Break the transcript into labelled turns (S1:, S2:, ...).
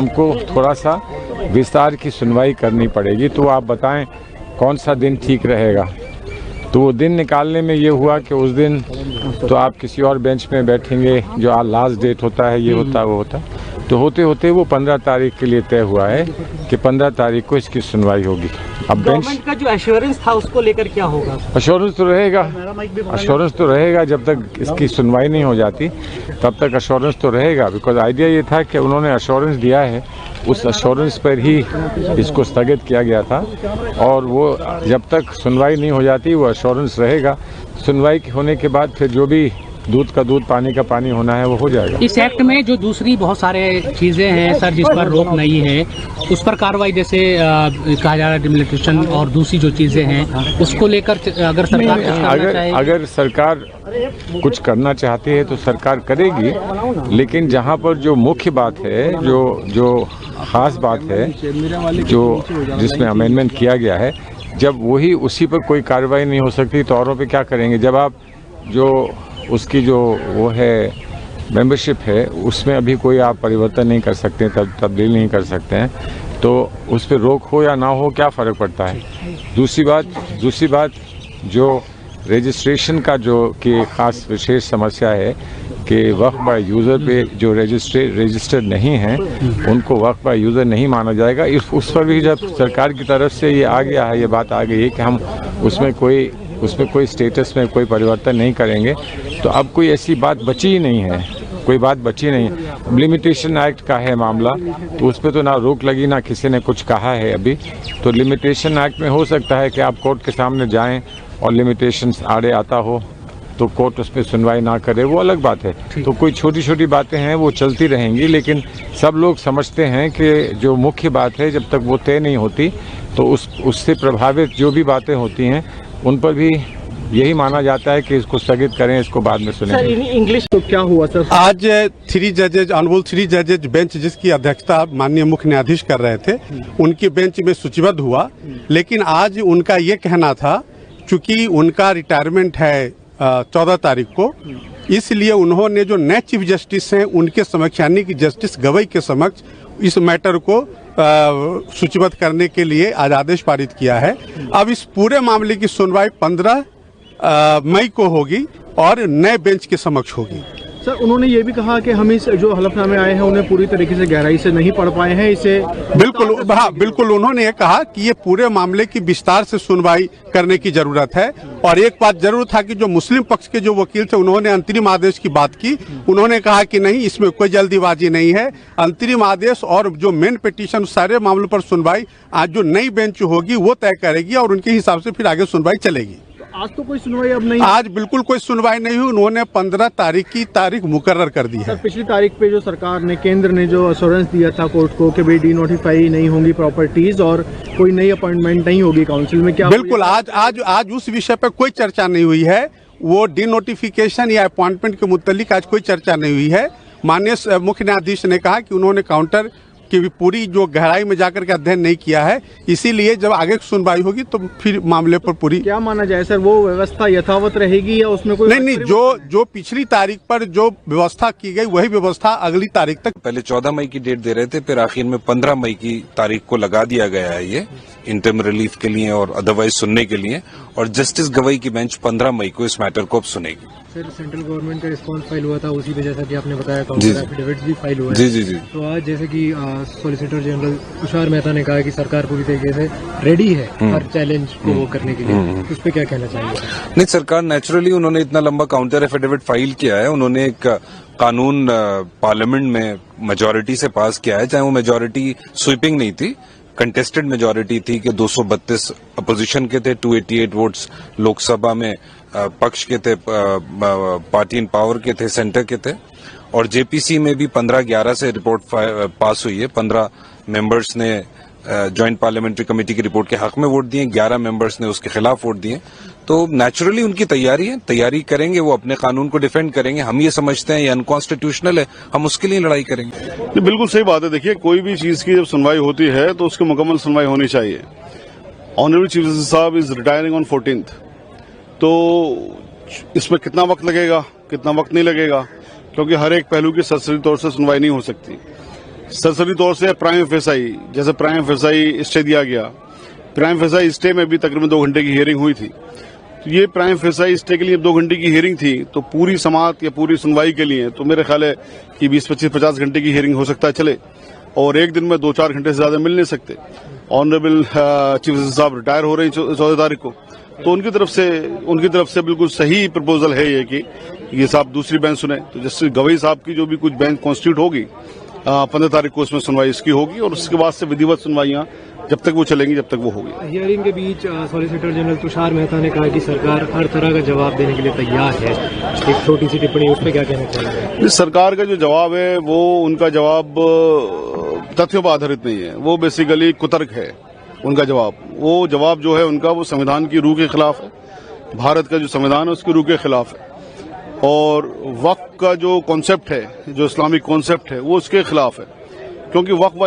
S1: हमको थोड़ा सा विस्तार की सुनवाई करनी पड़ेगी। तो आप बताएं कौन सा दिन ठीक रहेगा। तो वो दिन निकालने में ये हुआ कि उस दिन तो आप किसी और बेंच में बैठेंगे, जो आज लास्ट डेट होता है, ये होता है वो होता है। तो होते होते वो 15 तारीख के लिए तय हुआ है कि 15 तारीख को इसकी सुनवाई होगी। अब
S2: गवर्नमेंट का जो एश्योरेंस था उसको लेकर क्या होगा?
S1: एश्योरेंस तो रहेगा, एश्योरेंस तो रहेगा जब तक इसकी सुनवाई नहीं हो जाती तब तक एश्योरेंस तो रहेगा। बिकॉज आइडिया ये था कि उन्होंने एश्योरेंस दिया है, उस एश्योरेंस पर ही इसको स्थगित किया गया था और वो जब तक सुनवाई नहीं हो जाती वो एश्योरेंस रहेगा। सुनवाई होने के बाद फिर जो भी दूध का दूध पानी का पानी होना है वो हो जाएगा।
S2: इस एक्ट में जो दूसरी बहुत सारे चीजें हैं सर जिस पर रोक नहीं है, उस पर कार्रवाई जैसे कहा जा रहा है डिमोलिशन और दूसरी जो चीजें हैं उसको लेकर अगर सरकार
S1: अगर सरकार कुछ करना चाहती है तो सरकार करेगी, लेकिन जहाँ पर जो मुख्य बात है, जो खास बात है, जो जिसमें अमेंडमेंट किया गया है, जब वही उसी पर कोई कार्रवाई नहीं हो सकती तो औरों पे क्या करेंगे। जब आप जो उसकी जो वो है मेंबरशिप है उसमें अभी कोई आप परिवर्तन नहीं कर सकते, तब्दील नहीं कर सकते हैं, तो उस पर रोक हो या ना हो क्या फ़र्क पड़ता है। दूसरी बात जो रजिस्ट्रेशन का जो कि ख़ास विशेष समस्या है कि वक्फ बाय यूज़र पे जो रजिस्टर्ड नहीं हैं उनको वक्फ बाय यूज़र नहीं माना जाएगा। उस पर भी जब सरकार की तरफ से ये आ गया है, ये बात आ गई है कि हम उसमें कोई स्टेटस में कोई परिवर्तन नहीं करेंगे, तो अब कोई ऐसी बात बची ही नहीं है, कोई बात बची नहीं है। लिमिटेशन एक्ट का है मामला, तो उस पर तो ना रोक लगी ना किसी ने कुछ कहा है अभी। तो लिमिटेशन एक्ट में हो सकता है कि आप कोर्ट के सामने जाएं और लिमिटेशंस आड़े आता हो तो कोर्ट उस पर सुनवाई ना करे, वो अलग बात है। तो कोई छोटी छोटी बातें हैं वो चलती रहेंगी, लेकिन सब लोग समझते हैं कि जो मुख्य बात है जब तक वो तय नहीं होती तो उससे प्रभावित जो भी बातें होती हैं उन पर भी यही माना जाता है कि इसको स्थगित करें, इसको बाद में सुनें।
S3: इंग्लिश तो क्या हुआ सर? आज 3 जजेज बेंच जिसकी अध्यक्षता माननीय मुख्य न्यायाधीश कर रहे थे, उनके बेंच में सूचीबद्ध हुआ, लेकिन आज उनका ये कहना था चूंकि उनका रिटायरमेंट है 14 तारीख को, इसलिए उन्होंने जो नए चीफ जस्टिस हैं उनके समक्ष यानी कि जस्टिस गवई के समक्ष इस मैटर को सूचीबद्ध करने के लिए आज आदेश पारित किया है। अब इस पूरे मामले की सुनवाई 15 मई को होगी और नए बेंच के समक्ष होगी।
S4: सर उन्होंने ये भी कहा कि हम इस जो हलफनामे आए हैं उन्हें पूरी तरीके से गहराई से नहीं पढ़ पाए हैं, इसे
S3: बिल्कुल उन्होंने ये कहा कि ये पूरे मामले की विस्तार से सुनवाई करने की जरूरत है। और एक बात जरूर था कि जो मुस्लिम पक्ष के जो वकील थे उन्होंने अंतरिम आदेश की बात की, उन्होंने कहा कि नहीं इसमें कोई जल्दीबाजी नहीं है, अंतरिम आदेश और जो मेन पिटीशन सारे मामलों पर सुनवाई आज जो नई बेंच होगी वो तय करेगी और उनके हिसाब से फिर आगे सुनवाई चलेगी।
S4: आज तो कोई सुनवाई अब नहीं,
S3: आज बिल्कुल कोई सुनवाई नहीं हुई। उन्होंने 15 तारीख की तारीख मुकर्रर कर दी है।
S4: सर पिछली तारीख पे जो सरकार ने, केंद्र ने जो अश्योरेंस दिया था कोर्ट को कि भाई डीनोटिफाई नहीं होंगी प्रॉपर्टीज और कोई नई अपॉइंटमेंट नहीं होगी काउंसिल में, क्या
S3: बिल्कुल आज उस विषय पर कोई चर्चा नहीं हुई है। वो डीनोटिफिकेशन या अपॉइंटमेंट के मुतालिक आज कोई चर्चा नहीं हुई है। माननीय मुख्य न्यायाधीश ने कहा कि उन्होंने काउंटर की पूरी जो गहराई में जाकर के अध्ययन नहीं किया है, इसीलिए जब आगे सुनवाई होगी तो फिर मामले पर पूरी
S4: क्या माना जाए सर, वो व्यवस्था यथावत रहेगी या उसमें कोई
S3: नहीं, जो पिछली तारीख पर जो व्यवस्था की गई वही व्यवस्था अगली तारीख तक।
S5: पहले 14 मई की डेट दे रहे थे, फिर आखिर में 15 मई की तारीख को लगा दिया गया है ये इंटरम रिलीफ के लिए और अदरवाइज सुनने के लिए, और जस्टिस गवई की बेंच 15 मई को इस मैटर को अब सुनेगी।
S4: सर सेंट्रल गवर्नमेंट का रिस्पांस फाइल हुआ था, उसी पे जैसा कि आपने बताया काउंटर एफिडेविट भी फाइल हुआ है।
S5: जी।
S4: तो आज जैसे कि सॉलिसिटर जनरल तुषार मेहता ने कहा कि सरकार पूरी तरीके से रेडी है हर चैलेंज को वो करने के लिए, उस पर क्या कहना चाहिए?
S5: नहीं, सरकार नेचुरली, उन्होंने इतना लंबा काउंटर एफिडेविट फाइल किया है, उन्होंने एक कानून पार्लियामेंट में मेजोरिटी से पास किया है, चाहे वो मेजोरिटी स्वीपिंग नहीं थी, कंटेस्टेड मेजोरिटी थी कि 232 अपोजिशन के थे, 288 वोट्स लोकसभा में पक्ष के थे, पार्टी इन पावर के थे, सेंटर के थे, और जेपीसी में भी 15-11 से रिपोर्ट पास हुई है। 15 मेंबर्स ने ज्वाइंट पार्लियामेंट्री कमेटी की रिपोर्ट के हक में वोट दिए, 11 मेंबर्स ने उसके खिलाफ वोट दिए। तो नेचुरली उनकी तैयारी करेंगे, वो अपने कानून को डिफेंड करेंगे। हम ये समझते हैं ये अनकॉन्स्टिट्यूशनल है, हम उसके लिए लड़ाई करेंगे।
S6: बिल्कुल सही बात है। देखिए, कोई भी चीज की जब सुनवाई होती है तो उसकी मुकम्मल सुनवाई होनी चाहिए। ऑनरेबल चीफ जस्टिस साहब इज रिटायरिंग ऑन 14th, तो इसमें कितना वक्त लगेगा, कितना वक्त नहीं लगेगा, क्योंकि हर एक पहलू की सरसरी तौर से सुनवाई नहीं हो सकती। सरसरी तौर से प्राइम फेसाई, जैसे प्राइम फेसाई स्टे दिया गया, प्राइम फेसाई स्टे में भी तकरीबन 2 घंटे की हियरिंग हुई थी। तो ये प्राइम फेसाई स्टे के लिए 2 घंटे की हियरिंग थी, तो पूरी समाअत या पूरी सुनवाई के लिए तो मेरे ख्याल है कि 20-25-50 घंटे की हियरिंग हो सकता है चले, और एक दिन में 2-4 घंटे से ज्यादा मिल नहीं सकते। ऑनरेबल चीफ जस्टिस साहब रिटायर हो रहे हैं 14 तारीख को, तो उनकी तरफ से बिल्कुल सही प्रपोजल है ये कि ये साहब दूसरी बेंच सुने। तो जस्टिस गवई साहब की जो भी कुछ बेंच कॉन्स्टिट्यूट होगी 15 तारीख को उसमें सुनवाई इसकी होगी, और उसके बाद से विधिवत सुनवाइयां जब तक वो चलेंगी जब तक वो होगी।
S4: हियरिंग के बीच सॉलिसिटर जनरल तुषार मेहता ने कहा कि सरकार हर तरह का जवाब देने के लिए तैयार है। एक छोटी सी टिप्पणी, उस पर क्या कहना चाहिए?
S6: सरकार का जो जवाब है वो उनका जवाब तथ्यों पर आधारित नहीं है, वो बेसिकली कुतर्क है उनका जवाब। वो जवाब जो है उनका वो संविधान की रूह के खिलाफ है, भारत का जो संविधान है उसकी रूह के खिलाफ है, और वक्फ का जो कॉन्सेप्ट है, जो इस्लामिक कॉन्सेप्ट है, वो उसके खिलाफ है, क्योंकि वक्फ